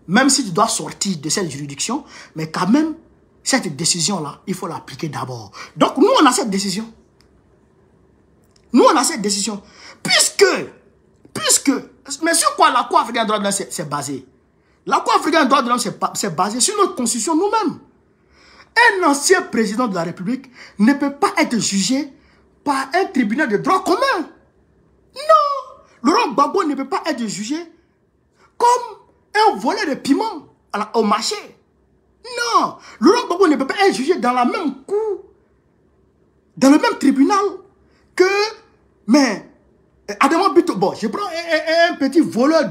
même si tu dois sortir de cette juridiction, mais quand même, cette décision-là, il faut l'appliquer d'abord. Donc, nous, on a cette décision. Nous, on a cette décision. Puisque, mais sur quoi la Cour africaine des droits de l'homme s'est basée? La Cour africaine des droits de l'homme s'est basée sur notre constitution nous-mêmes. Un ancien président de la République ne peut pas être jugé par un tribunal de droit commun. Non! Laurent Gbagbo ne peut pas être jugé comme un voleur de piment au marché. Non! Laurent Gbagbo ne peut pas être jugé dans la même cour, dans le même tribunal que... Mais, Adama Bito, bon, je prends un petit voleur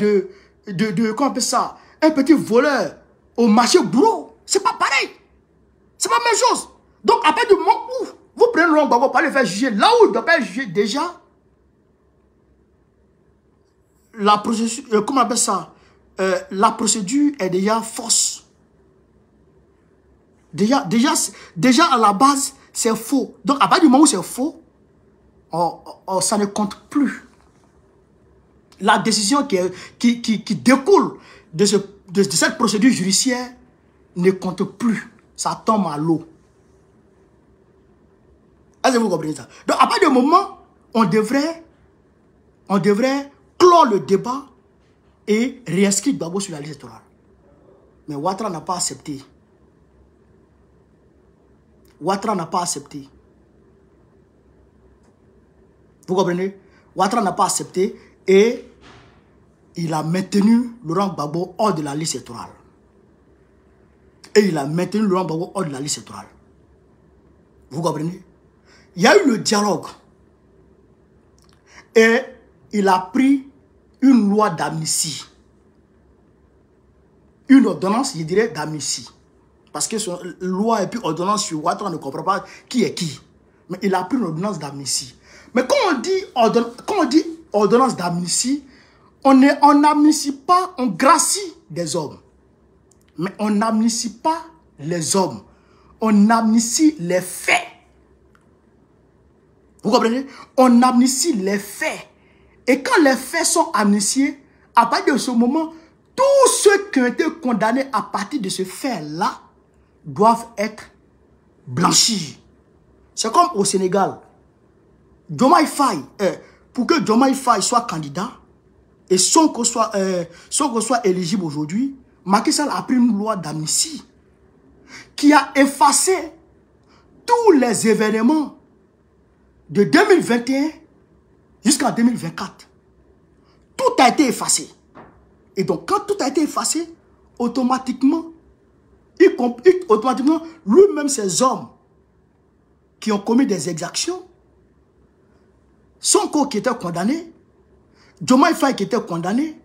comment on appelle ça? Un petit voleur au marché bourreau. C'est pas pareil. C'est pas la même chose. Donc, à partir du moment où vous prenez Laurent Gbagbo pour le faire juger, là où il ne doit pas être jugé déjà, la procédure, comment on appelle ça? La procédure est déjà fausse. Déjà à la base, c'est faux. Donc, à partir du moment où c'est faux, ça ne compte plus. La décision qui découle de cette procédure judiciaire ne compte plus. Ça tombe à l'eau. Est-ce que vous comprenez ça? Donc, à partir du moment, on devrait clore le débat et réinscrire Gbagbo sur la liste électorale. Mais Ouattara n'a pas accepté. Ouattara n'a pas accepté. Vous comprenez? Ouattara n'a pas accepté et il a maintenu Laurent Gbagbo hors de la liste électorale. Et il a maintenu Laurent Gbagbo hors de la liste électorale. Vous comprenez? Il y a eu le dialogue. Et il a pris une loi d'amnistie. Une ordonnance, je dirais, d'amnistie. Parce que son loi et puis ordonnance sur Ouattara ne comprend pas qui est qui. Mais il a pris une ordonnance d'amnistie. Mais quand on dit ordonnance d'amnistie, on n'amnistie pas, on gracie des hommes. Mais on n'amnistie pas les hommes. On amnistie les faits. Vous comprenez? On amnistie les faits. Et quand les faits sont amnistiés, à partir de ce moment, tous ceux qui ont été condamnés à partir de ce fait-là doivent être blanchis. C'est comme au Sénégal. Diomaye Faye, pour que Diomaye Faye soit candidat et Sonko soit éligible aujourd'hui, Macky Sall a pris une loi d'amnistie qui a effacé tous les événements de 2021 jusqu'en 2024. Tout a été effacé. Et donc, quand tout a été effacé, automatiquement, lui-même, ces hommes qui ont commis des exactions, Sonko qui était condamné, Diomaye Faye qui était condamné,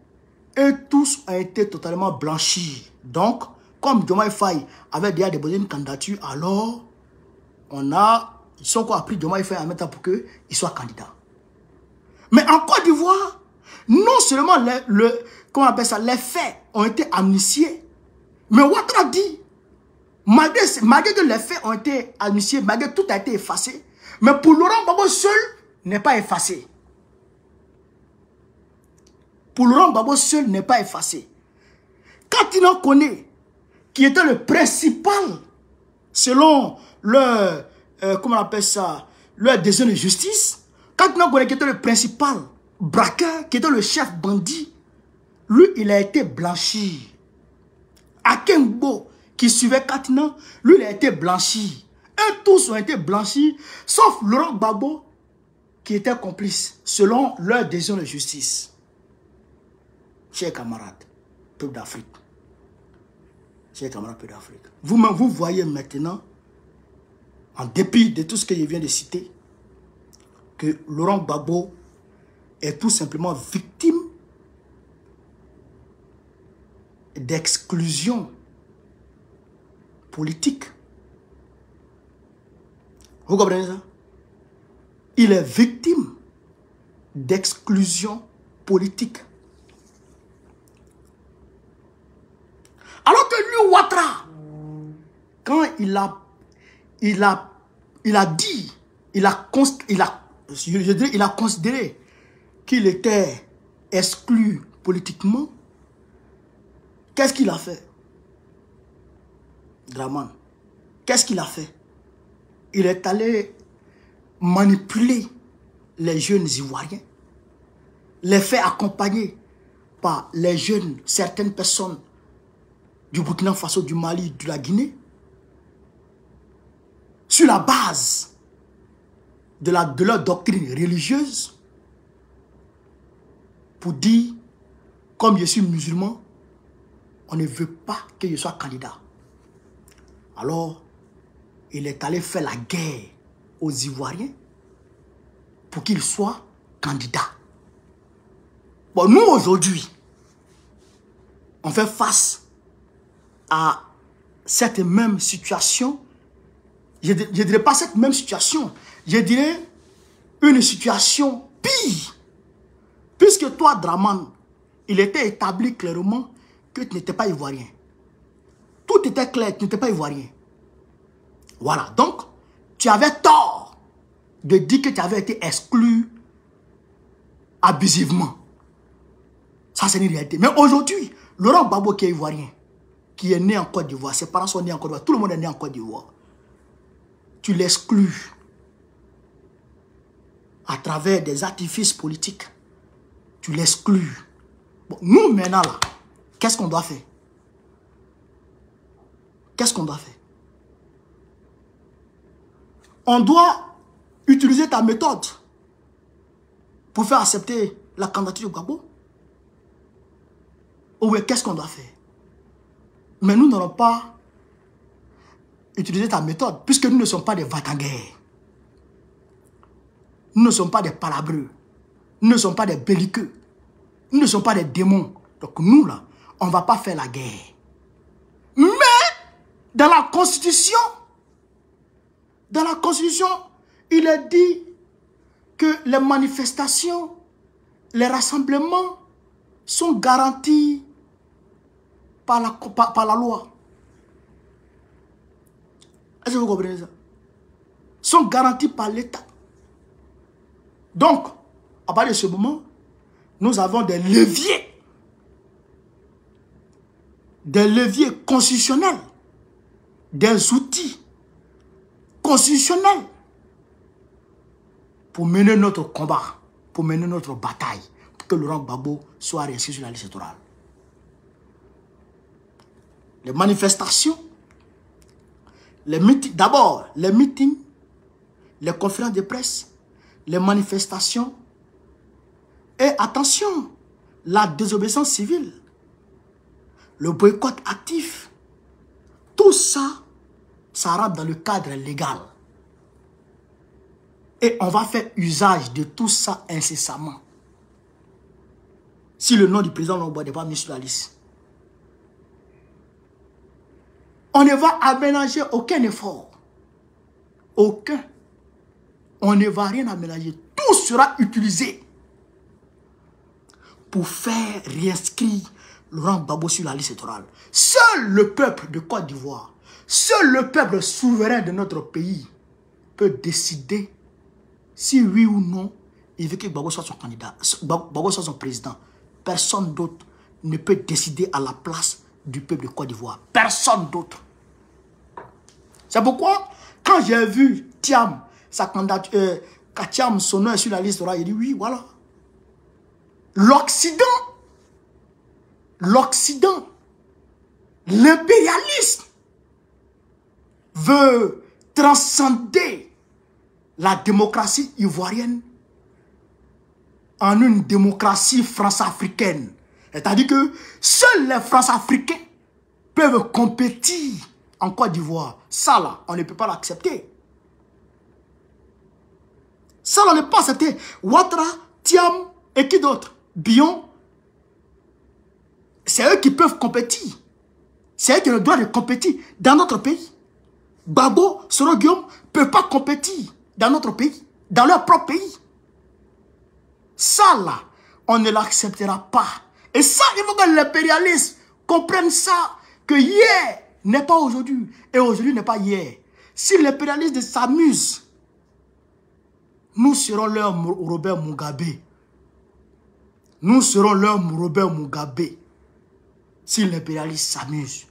et tous ont été totalement blanchis. Donc, comme Diomaye Faye avait déjà déposé une candidature, alors Sonko a pris Diomaye Faye en même temps pour qu'il soit candidat. Mais en Côte d'Ivoire, non seulement les faits ont été amnistiés, mais Ouattara dit, malgré que les faits ont été amnistiés, malgré que tout a été effacé, mais pour Laurent Gbagbo seul n'est pas effacé. Pour Laurent Gbagbo seul n'est pas effacé. Quand il en connaît, qui était le principal, selon leur, comment on appelle ça, leur décision de justice, quand il en connaît qui était le principal braqueur, qui était le chef bandit, lui, il a été blanchi. Akengbo, qui suivait Katina, lui, il a été blanchi. Eux tous ont été blanchis, sauf Laurent Gbagbo, qui était complice, selon leur décision de justice. Chers camarades, peuple d'Afrique. Chers camarades, peuple d'Afrique. Vous-même, vous voyez maintenant, en dépit de tout ce que je viens de citer, que Laurent Gbagbo est tout simplement victime d'exclusion politique. Vous comprenez ça? Il est victime d'exclusion politique. Alors que lui, Ouattara, quand il a considéré qu'il était exclu politiquement, qu'est-ce qu'il a fait? Dramane, qu'est-ce qu'il a fait? Il est allé manipuler les jeunes Ivoiriens, les faire accompagner par les jeunes, certaines personnes du Burkina Faso, du Mali, de la Guinée, sur la base de leur doctrine religieuse, pour dire, comme je suis musulman, on ne veut pas que je sois candidat. Alors, il est allé faire la guerre aux Ivoiriens pour qu'ils soient candidats. Bon, nous aujourd'hui, on fait face à cette même situation. Je ne dirais pas cette même situation, je dirais une situation pire. Puisque toi, Dramane, il était établi clairement que tu n'étais pas ivoirien. Tout était clair, tu n'étais pas ivoirien. Voilà, donc, tu avais tort de dire que tu avais été exclu abusivement. Ça, c'est une réalité. Mais aujourd'hui, Laurent Gbagbo qui est ivoirien, qui est né en Côte d'Ivoire, ses parents sont nés en Côte d'Ivoire, tout le monde est né en Côte d'Ivoire. Tu l'exclus à travers des artifices politiques. Tu l'exclus. Bon, nous, maintenant, là, qu'est-ce qu'on doit faire? Qu'est-ce qu'on doit faire? On doit utiliser ta méthode pour faire accepter la candidature de Gbagbo. Ou bien, qu'est-ce qu'on doit faire? Mais nous n'allons pas utiliser ta méthode, puisque nous ne sommes pas des vatanguers. Nous ne sommes pas des palabreux. Nous ne sommes pas des belliqueux. Nous ne sommes pas des démons. Donc nous, là, on ne va pas faire la guerre. Mais, dans la Constitution, il est dit que les manifestations, les rassemblements sont garantis par la loi. Est-ce que vous comprenez ça? Sont garantis par l'État. Donc, à partir de ce moment, nous avons des leviers constitutionnels, des outils constitutionnels pour mener notre combat, pour mener notre bataille, pour que Laurent Gbagbo soit réussi sur la liste électorale. Les manifestations, les meetings, d'abord les meetings, les conférences de presse, les manifestations et attention, la désobéissance civile, le boycott actif, tout ça, ça rentre dans le cadre légal. Et on va faire usage de tout ça incessamment. Si le nom du président Lombo n'est pas mis sur la liste, on ne va aménager aucun effort. Aucun. On ne va rien aménager. Tout sera utilisé pour faire réinscrire Laurent Gbagbo sur la liste électorale. Seul le peuple de Côte d'Ivoire, seul le peuple souverain de notre pays peut décider si oui ou non il veut que Gbagbo soit son candidat, Gbagbo soit son président. Personne d'autre ne peut décider à la place du peuple de Côte d'Ivoire. Personne d'autre. C'est pourquoi, quand j'ai vu Thiam, sa candidature, Thiam, son nom est sur la liste, il dit oui, voilà. L'Occident, l'impérialisme veut transcender la démocratie ivoirienne en une démocratie france-africaine. C'est-à-dire que seuls les France-Africains peuvent compétir en Côte d'Ivoire. Ça là, on ne peut pas l'accepter. Ça on ne peut pas accepter. Ouattara, Thiam et qui d'autre? Bion. C'est eux qui peuvent compétir. C'est eux qui ont le droit de compétir dans notre pays. Gbagbo, Soro Guillaume ne peuvent pas compétir dans notre pays, dans leur propre pays. Ça là, on ne l'acceptera pas. Et ça, il faut que l'impérialisme comprenne ça, que hier n'est pas aujourd'hui, et aujourd'hui n'est pas hier. Si l'impérialisme s'amuse, nous serons leur Robert Mugabe. Nous serons leur Robert Mugabe. si l'impérialiste s'amuse.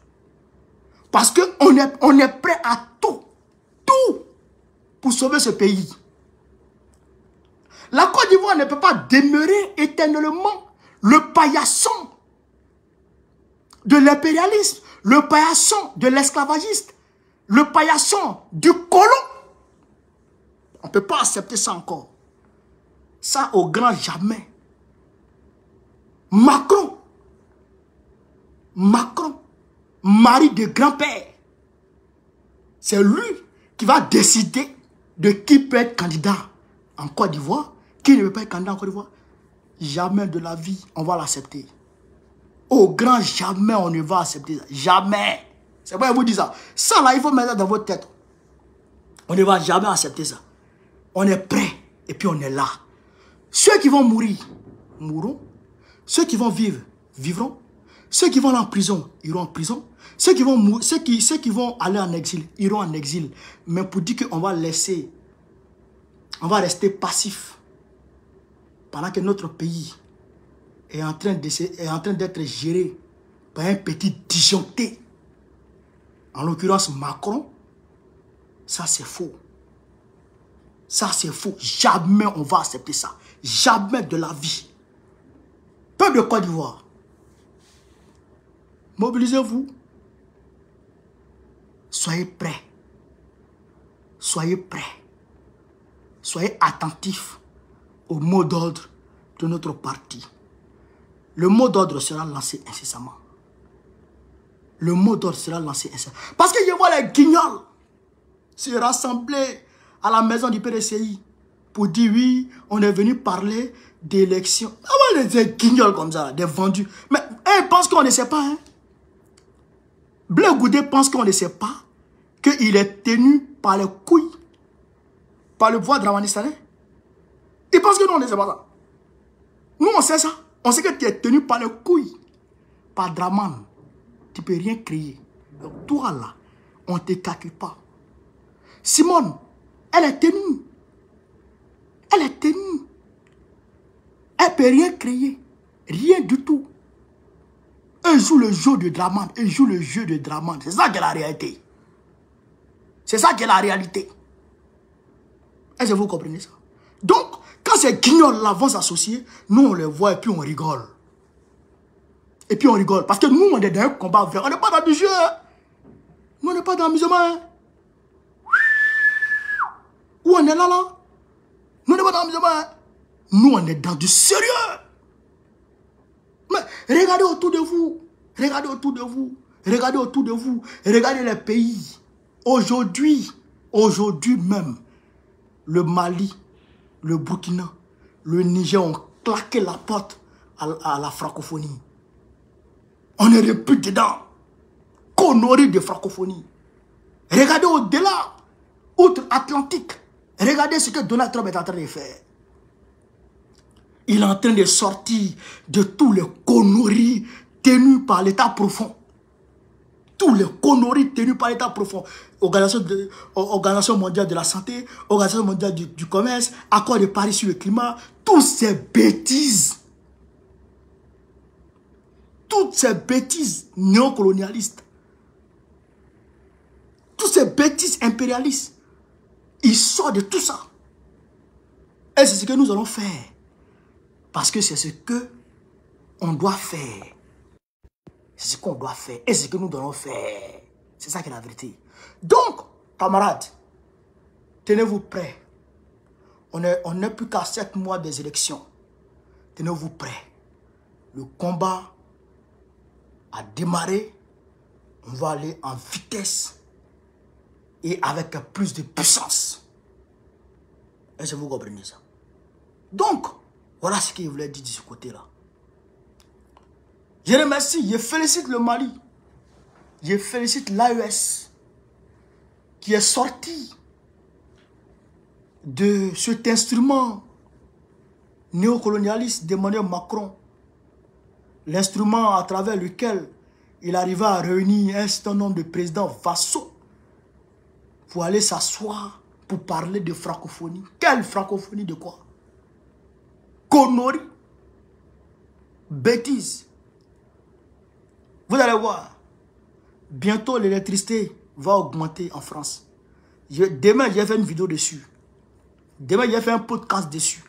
Parce qu'on est prêt à tout pour sauver ce pays. La Côte d'Ivoire ne peut pas demeurer éternellement le paillasson de l'impérialisme, le paillasson de l'esclavagiste, le paillasson du colon. On ne peut pas accepter ça encore. Ça au grand jamais. Macron, mari de grand-père, c'est lui qui va décider de qui peut être candidat en Côte d'Ivoire, qui ne veut pas être candidat en Côte d'Ivoire. Jamais de la vie, on va l'accepter. Au grand jamais, on ne va accepter ça. Jamais. C'est pourquoi je vous dis ça. Ça là, il faut mettre ça dans votre tête. On ne va jamais accepter ça. On est prêt et puis on est là. Ceux qui vont mourir, mourront. Ceux qui vont vivre, vivront. Ceux qui vont aller en prison, iront en prison. Ceux qui vont aller en exil, iront en exil. Mais pour dire qu'on va laisser, on va rester passif pendant que notre pays est en train d'être géré par un petit disjoncté. En l'occurrence Macron, ça c'est faux. Ça c'est faux. Jamais on va accepter ça. Jamais de la vie. Peuple de Côte d'Ivoire, mobilisez-vous. Soyez prêts. Soyez prêts. Soyez attentifs au mot d'ordre de notre parti. Le mot d'ordre sera lancé incessamment. Le mot d'ordre sera lancé incessamment. Parce que je vois les guignols se rassembler à la maison du PDCI pour dire oui, on est venu parler d'élection. Ah ouais, des guignols comme ça, des vendus. Mais ils pensent qu'on ne sait pas. Hein? Blé Goudé pense qu'on ne sait pas qu'il est tenu par les couilles, par le pouvoir Dramani Saleh. Il pense que nous, on ne sait pas ça. Nous, on sait ça. On sait que tu es tenu par les couilles, par Draman. Tu ne peux rien créer. Donc, toi là, on ne te calcule pas. Simone, elle est tenue. Elle est tenue. Elle ne peut rien créer. Rien du tout. Elle joue le jeu de Draman. Elle joue le jeu de Draman. C'est ça qui est la réalité. C'est ça qui est la réalité. Est-ce que vous comprenez ça? Donc, quand ces guignols-là vont s'associer, nous on les voit et puis on rigole. Et puis on rigole. Parce que nous, on est dans un combat vrai. On n'est pas dans du jeu. Nous, on n'est pas dans l'amusement. Où on est là, là? Nous, on n'est pas dans l'amusement. Nous, on est dans du sérieux. Mais regardez autour de vous. Regardez autour de vous. Regardez autour de vous. Regardez les pays. Aujourd'hui même, le Mali, le Burkina, le Niger ont claqué la porte à la francophonie. On est plus dedans. Connerie de francophonie. Regardez au-delà, outre-Atlantique. Regardez ce que Donald Trump est en train de faire. Il est en train de sortir de tous les conneries tenues par l'État profond. Tous les conneries tenues par l'État profond. Organisation mondiale de la santé, Organisation mondiale du commerce, Accord de Paris sur le climat, toutes ces bêtises. Toutes ces bêtises néocolonialistes. Toutes ces bêtises impérialistes. Ils sortent de tout ça. Et c'est ce que nous allons faire. Parce que c'est ce que on doit faire. C'est ce qu'on doit faire. Et c'est ce que nous devons faire. C'est ça qui est la vérité. Donc, camarades, tenez-vous prêts. On n'est plus qu'à 7 mois des élections. Tenez-vous prêts. Le combat a démarré. On va aller en vitesse et avec plus de puissance. Est-ce que vous comprenez ça? Donc, voilà ce qu'il voulait dire de ce côté-là. Je remercie, je félicite le Mali. Je félicite l'AES qui est sorti de cet instrument néocolonialiste d'Emmanuel Macron. L'instrument à travers lequel il arriva à réunir un certain nombre de présidents vassaux pour aller s'asseoir pour parler de francophonie. Quelle francophonie de quoi? Connerie, bêtise. Vous allez voir. Bientôt, l'électricité va augmenter en France. Demain, j'ai fait une vidéo dessus. Demain, j'ai fait un podcast dessus.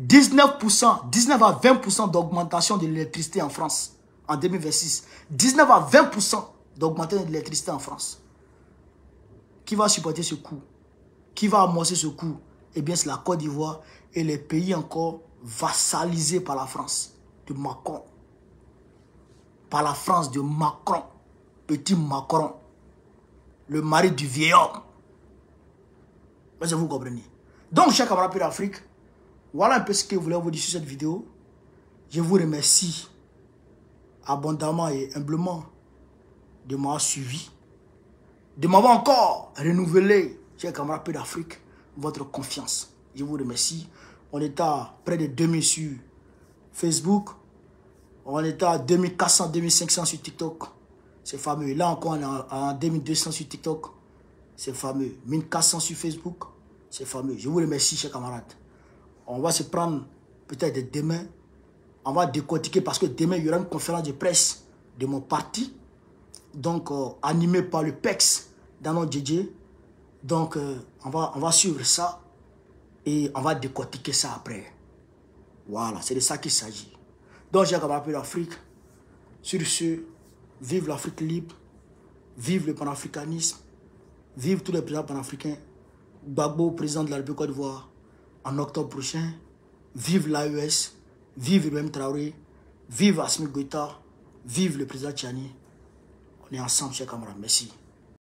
19%, 19 à 20% d'augmentation de l'électricité en France en 2026. 19 à 20% d'augmentation de l'électricité en France. Qui va supporter ce coût? Qui va amorcer ce coût? Eh bien, c'est la Côte d'Ivoire et les pays encore vassalisés par la France de Macron. Par la France de Macron. Petit Macron. Le mari du vieil homme. Est-ce que vous comprenez? Donc, chers camarades d'Afrique, voilà un peu ce que je voulais vous dire sur cette vidéo. Je vous remercie abondamment et humblement de m'avoir suivi, de m'avoir encore renouvelé, chers camarades d'Afrique, votre confiance. Je vous remercie. On est à près de 2000 sur Facebook. On est à 2400, 2500 sur TikTok. C'est fameux. Là encore, on est à 2200 sur TikTok. C'est fameux. 1400 sur Facebook. C'est fameux. Je vous remercie, chers camarades. On va se prendre peut-être demain. On va décortiquer parce que demain, il y aura une conférence de presse de mon parti. Donc, animée par le PEX dans notre DJ. Donc, on va suivre ça. Et on va décortiquer ça après. Voilà, c'est de ça qu'il s'agit. Donc, j'ai camarades d'Afrique. Sur ce, vive l'Afrique libre. Vive le panafricanisme. Vive tous les présidents panafricains. Gbagbo, président de la République Côte d'Ivoire, en octobre prochain. Vive l'AES. Vive Ibrahim Traoré. Vive Assimi Goïta. Vive le président Tchani. On est ensemble, chers camarades. Merci.